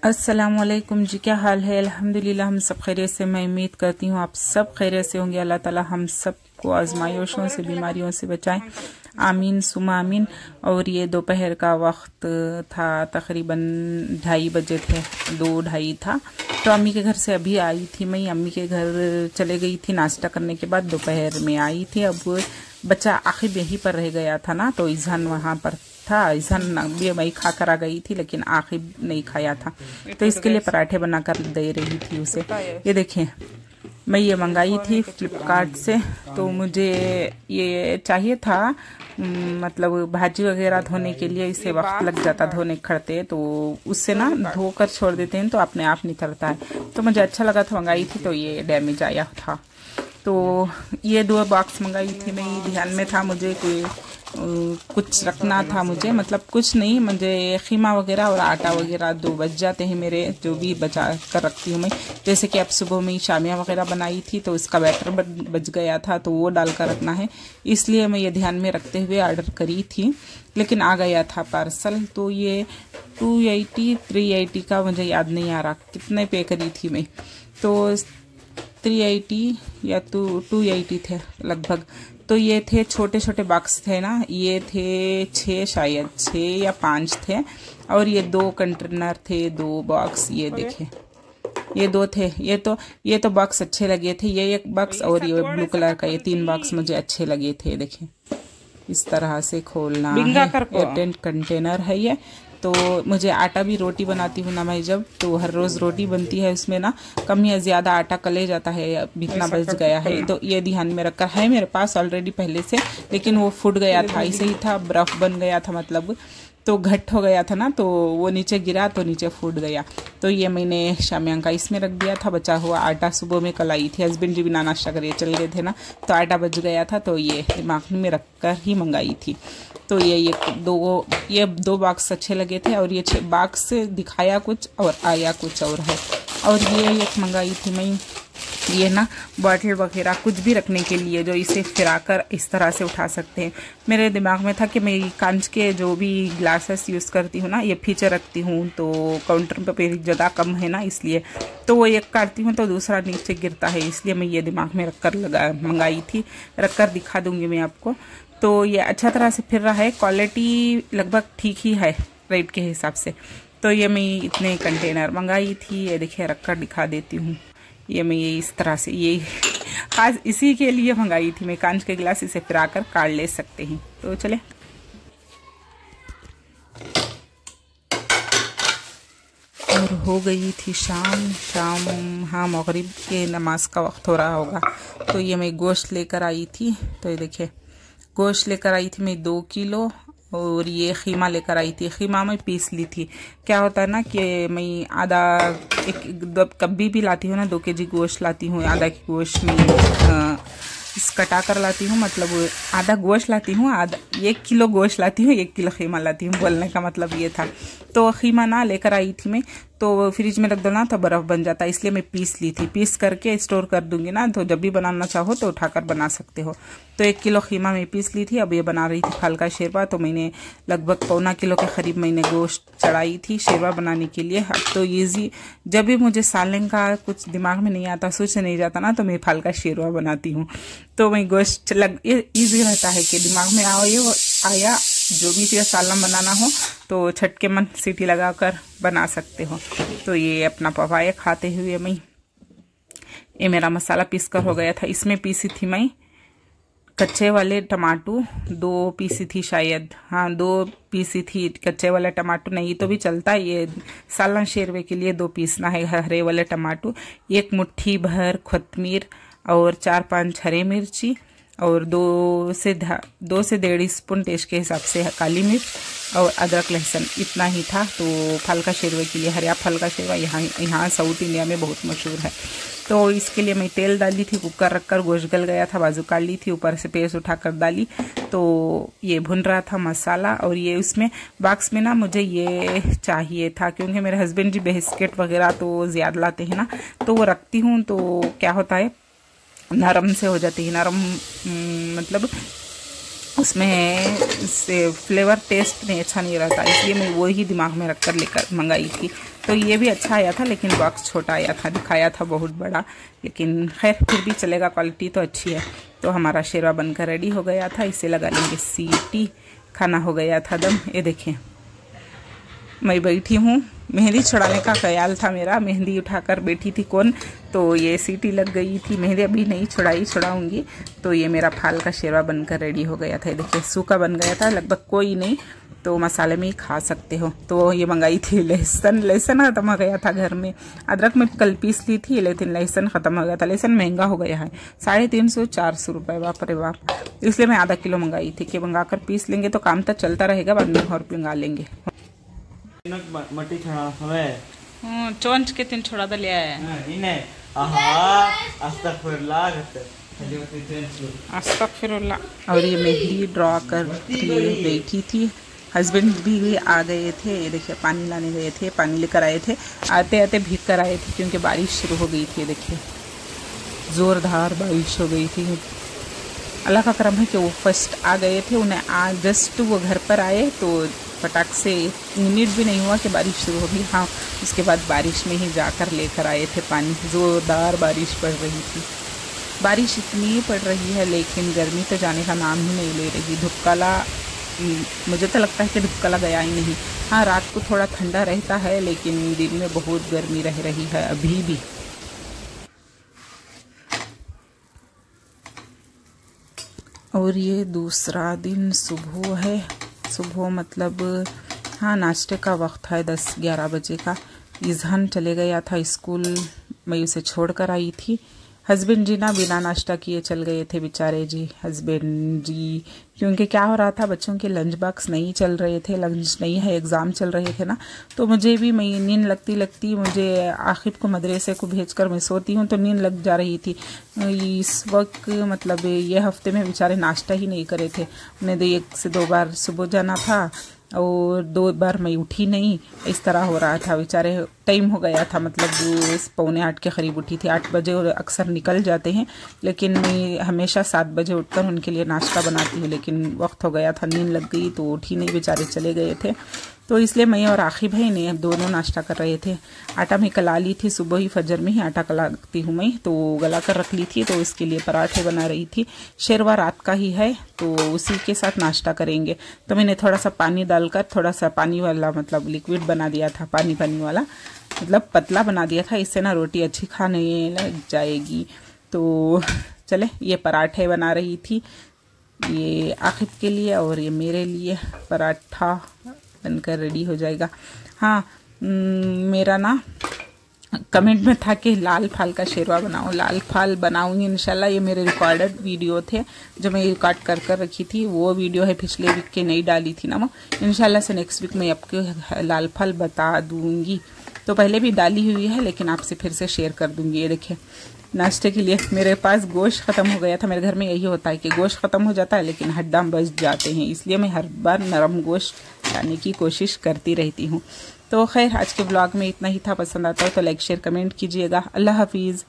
अस्सलामुअलैकुम जी, क्या हाल है। अल्हम्दुलिल्लाह हम सब खैरियत से। मैं उम्मीद करती हूँ आप सब खैरियत से होंगे। अल्लाह ताला हम सबको आजमाइशों से, बीमारियों से बचाएं, आमीन सुमा आमीन। और ये दोपहर का वक्त था, तकरीबन 2:30 बजे थे, 2-2:30 था। तो अम्मी के घर से अभी आई थी मैं, अम्मी के घर चले गई थी नाश्ता करने के बाद, दोपहर में आई थी। अब बच्चा आखिर यहीं पर रह गया था ना, तो ईजान वहाँ पर था। ईजान भी वही खा कर आ गई थी, लेकिन आखिर नहीं खाया था, तो इसके लिए पराठे बनाकर दे रही थी उसे। ये देखें, मैं ये मंगाई थी फ्लिपकार्ट से। तो मुझे ये चाहिए था, मतलब भाजी वगैरह धोने के लिए इसे वक्त लग जाता धोने खड़ते, तो उससे ना धोकर छोड़ देते हैं तो अपने आप निकलता है। तो मुझे अच्छा लगा था, मंगाई थी। तो ये डैमेज आया था, तो ये 2 बॉक्स मंगाई थी मैं। ध्यान में था मुझे कि कुछ रखना था मुझे, मतलब कुछ नहीं, मुझे खीमा वगैरह और आटा वगैरह 2 बच जाते हैं मेरे, जो भी बचा कर रखती हूँ मैं। जैसे कि अब सुबह में शामिया वगैरह बनाई थी, तो उसका बैटर बच गया था, तो वो डाल कर रखना है। इसलिए मैं ये ध्यान में रखते हुए ऑर्डर करी थी, लेकिन आ गया था पार्सल। तो ये 280 380 का मुझे याद नहीं आ रहा कितने पे करी थी मैं, तो 380 या 280 थे लगभग। तो ये थे छोटे छोटे बॉक्स थे ना, ये थे 6, शायद 6 या 5 थे। और ये 2 कंटेनर थे, 2 बॉक्स। ये देखे, ये 2 थे। ये तो बॉक्स अच्छे लगे थे, ये 1 बॉक्स और ये ब्लू कलर का, ये 3 बॉक्स मुझे अच्छे लगे थे। देखें, इस तरह से खोलना है, एयरटाइट कंटेनर है ये। तो मुझे आटा भी, रोटी बनाती हूँ ना मैं जब, तो हर रोज़ रोटी बनती है, उसमें ना कम या ज़्यादा आटा कले जाता है। अब इतना बच गया है, तो ये ध्यान में रखकर है मेरे पास ऑलरेडी पहले से, लेकिन वो फूट गया था, ऐसे ही था, बर्फ़ बन गया था, मतलब तो घट हो गया था ना, तो वो नीचे गिरा तो नीचे फूट गया। तो ये मैंने शामिया का इसमें रख दिया था। बचा हुआ आटा सुबह में कल आई थी, हस्बैंड जी बिना नाश्ता करे चल गए थे ना, तो आटा बच गया था, तो ये दिमाग में रख कर ही मंगाई थी। तो ये 2 बॉक्स अच्छे लगे थे, और ये 6 बॉक्स दिखाया कुछ और आया कुछ और है। और ये एक मंगाई थी मैं, ये ना बॉटल वगैरह कुछ भी रखने के लिए, जो इसे फिराकर इस तरह से उठा सकते हैं। मेरे दिमाग में था कि मैं कांच के जो भी ग्लासेस यूज़ करती हूँ ना, ये पीछे रखती हूँ, तो काउंटर पे जगह कम है ना, इसलिए तो वो एक काटती हूँ तो दूसरा नीचे गिरता है, इसलिए मैं ये दिमाग में रखकर मंगाई थी। रखकर दिखा दूँगी मैं आपको। तो ये अच्छा तरह से फिर रहा है, क्वालिटी लगभग ठीक ही है रेट के हिसाब से। तो ये मैं इतने कंटेनर मंगाई थी, ये देखिए रखकर दिखा देती हूँ। ये मैं ये इस तरह से, ये खास इसी के लिए मंगाई थी मैं, कांच के गिलास, इसे फिराकर काट ले सकते हैं। तो चले, और हो गई थी शाम, हाँ मगरिब के नमाज का वक्त हो रहा होगा। तो ये मैं गोश्त लेकर आई थी, तो ये देखिए गोश्त लेकर आई थी मैं 2 किलो, और ये खीमा लेकर आई थी। खीमा मैं पीस ली थी। क्या होता है ना कि मैं आधा एक कभी भी लाती हूँ ना, 2 kg गोश्त लाती हूँ, आधा की गोश्त में कटा कर लाती हूँ, मतलब आधा गोश्त लाती हूँ, आधा 1 किलो गोश्त लाती हूँ, 1 किलो खीमा लाती हूँ, बोलने का मतलब ये था। तो खीमा ना लेकर आई थी मैं, तो फ्रिज में रख दो ना तो बर्फ़ बन जाता है, इसलिए मैं पीस ली थी। पीस करके स्टोर कर दूंगी ना, तो जब भी बनाना चाहो तो उठाकर बना सकते हो। तो 1 किलो खीमा मैं पीस ली थी। अब ये बना रही थी फल का शेरवा, तो मैंने लगभग 1.25 किलो के करीब मैंने गोश्त चढ़ाई थी शेरवा बनाने के लिए। अब तो ईजी, जब भी मुझे सालन का कुछ दिमाग में नहीं आता, सोच नहीं जाता ना, तो मैं फल का शेरवा बनाती हूँ। तो मैं गोश्त ईजी रहता है कि दिमाग में आया, जो भी चीज़ सालन बनाना हो तो छटके मन सीटी लगाकर बना सकते हो। तो ये अपना पपाया खाते हुए मैं, ये मेरा मसाला पीस कर हो गया था। इसमें पीसी थी मैं कच्चे वाले टमाटो, 2 पीसी थी शायद, हाँ 2 पीसी थी कच्चे वाले टमाटो, नहीं तो भी चलता है, ये सालन शेरवे के लिए 2 पीसना है हरे वाले टमाटो। 1 मुट्ठी भर कोतमीर, और 4-5 हरे मिर्ची, और 2 से 1.5 स्पून टेस्ट के हिसाब से काली मिर्च, और अदरक लहसुन, इतना ही था। तो फल का शेरवे के लिए, हरिया फल का शेरवा यहाँ साउथ इंडिया में बहुत मशहूर है। तो इसके लिए मैं तेल डाली थी, कुकर रखकर, गोश्त गल गया था, बाजू काट ली थी, ऊपर से पेस्ट उठाकर डाली। तो ये भुन रहा था मसाला, और ये उसमें बॉक्स में ना मुझे ये चाहिए था, क्योंकि मेरे हस्बैंड जी बिस्किट वगैरह तो ज़्यादा लाते हैं ना, तो वो रखती हूँ, तो क्या होता है नरम से हो जाती है, नरम मतलब उसमें से फ्लेवर टेस्ट नहीं अच्छा नहीं रहता, इसलिए मैं वो ही दिमाग में रखकर लेकर मंगाई थी। तो ये भी अच्छा आया था, लेकिन बॉक्स छोटा आया था, दिखाया था बहुत बड़ा, लेकिन खैर फिर भी चलेगा, क्वालिटी तो अच्छी है। तो हमारा शेरवा बनकर रेडी हो गया था, इसे लगा लेंगे सीटी। खाना हो गया था दम। ये देखें मैं बैठी हूँ, मेहंदी छुड़ाने का ख्याल था मेरा, मेहंदी उठाकर बैठी थी कौन, तो ये सीटी लग गई थी। मेहंदी अभी नहीं छुड़ाऊंगी। तो ये मेरा फाल का शेरवा बनकर रेडी हो गया था। देखिए सूखा बन गया था, लगभग कोई नहीं, तो मसाले में ही खा सकते हो। तो ये मंगाई थी लहसुन ख़त्म हो गया था घर में। अदरक में कल पीस ली थी, लेकिन लहसुन ख़त्म हो गया था। लहसुन महंगा हो गया है, 350-400 रुपये, बाप रे बाप। इसलिए मैं आधा किलो मंगाई थी कि मंगा कर पीस लेंगे तो काम तो चलता रहेगा, बाद में और मंगा लेंगे। मट्टी छड़ा हमें चोंच के तीन छोड़ा दलिया है इने आहा अस्तगफिरुल्लाह अस्तगफिरुल्लाह। और ये मेहंदी ड्रॉ कर बैठी थी। हस्बैंड भी आ गए थे, ये देखिए पानी लाने गए थे, पानी लेकर आए थे। आते आते भीग कर आए थे क्योंकि बारिश शुरू हो गई थी। देखिए ज़ोरदार बारिश हो गई थी। अल्लाह का करम है कि वो फर्स्ट आ गए थे। उन्हें आज जस्ट वो घर पर आए तो फटाक से 1 मिनट भी नहीं हुआ कि बारिश शुरू हो गई। हाँ, उसके बाद बारिश में ही जाकर लेकर आए थे पानी। ज़ोरदार बारिश पड़ रही थी। बारिश इतनी पड़ रही है, लेकिन गर्मी तो जाने का नाम ही नहीं ले रही। धुपकाला, मुझे तो लगता है कि धुपकाला गया ही नहीं। हाँ, रात को थोड़ा ठंडा रहता है, लेकिन दिन में बहुत गर्मी रह रही है अभी भी। और ये दूसरा दिन सुबह है। सुबह मतलब हाँ, नाश्ते का वक्त है 10-11 बजे का। इज़हान चले गया था स्कूल, मैं उसे छोड़ कर आई थी। हस्बैंड जी ना बिना नाश्ता किए चल गए थे बेचारे जी, हस्बैंड जी। क्योंकि क्या हो रहा था, बच्चों के लंच बॉक्स नहीं चल रहे थे, लंच नहीं है, एग्ज़ाम चल रहे थे ना। तो मुझे भी नींद लगती मुझे आखिर को मदरसे को भेजकर मैं सोती हूँ तो नींद लग जा रही थी। इस वक्त मतलब ये हफ्ते में बेचारे नाश्ता ही नहीं करे थे। उन्हें 1 से 2 बार सुबह जाना था और 2 बार मैं उठी नहीं, इस तरह हो रहा था बेचारे। टाइम हो गया था, मतलब 7:45 के करीब उठी थी। 8 बजे और अक्सर निकल जाते हैं, लेकिन मैं हमेशा 7 बजे उठकर उनके लिए नाश्ता बनाती हूँ। लेकिन वक्त हो गया था, नींद लग गई तो उठी नहीं, बेचारे चले गए थे। तो इसलिए मैं और आखिर भाई ने दोनों नाश्ता कर रहे थे। आटा मैं कला ली थी, सुबह ही फजर में ही आटा कलाती हूँ मैं, तो गला कर रख ली थी। तो इसके लिए पराठे बना रही थी। शेरवा रात का ही है तो उसी के साथ नाश्ता करेंगे। तो मैंने थोड़ा सा पानी डालकर, थोड़ा सा पानी वाला मतलब लिक्विड बना दिया था, पानी वाला मतलब पतला बना दिया था। इससे ना रोटी अच्छी खाने लग जाएगी। तो चले, ये पराठे बना रही थी, ये आखिर के लिए और ये मेरे लिए। पराठा बनकर रेडी हो जाएगा। हाँ, मेरा ना कमेंट में था कि लाल फाल का शेरवा बनाओ। लाल फाल बनाऊंगी इंशाल्लाह। ये मेरे रिकॉर्डेड वीडियो थे जो मैं रिकॉर्ड कर रखी थी। वो वीडियो है पिछले वीक के, नहीं डाली थी ना वो। इंशाल्लाह से नेक्स्ट वीक मैं आपको लाल फाल बता दूंगी। तो पहले भी डाली हुई है, लेकिन आपसे फिर से शेयर कर दूंगी। ये देखिए नाश्ते के लिए मेरे पास गोश्त ख़त्म हो गया था। मेरे घर में यही होता है कि गोश्त ख़त्म हो जाता है, लेकिन हड्डा बच जाते हैं। इसलिए मैं हर बार नरम गोश्त लाने की कोशिश करती रहती हूँ। तो खैर आज के ब्लॉग में इतना ही था। पसंद आता हो तो लाइक शेयर कमेंट कीजिएगा। अल्लाह हाफिज़।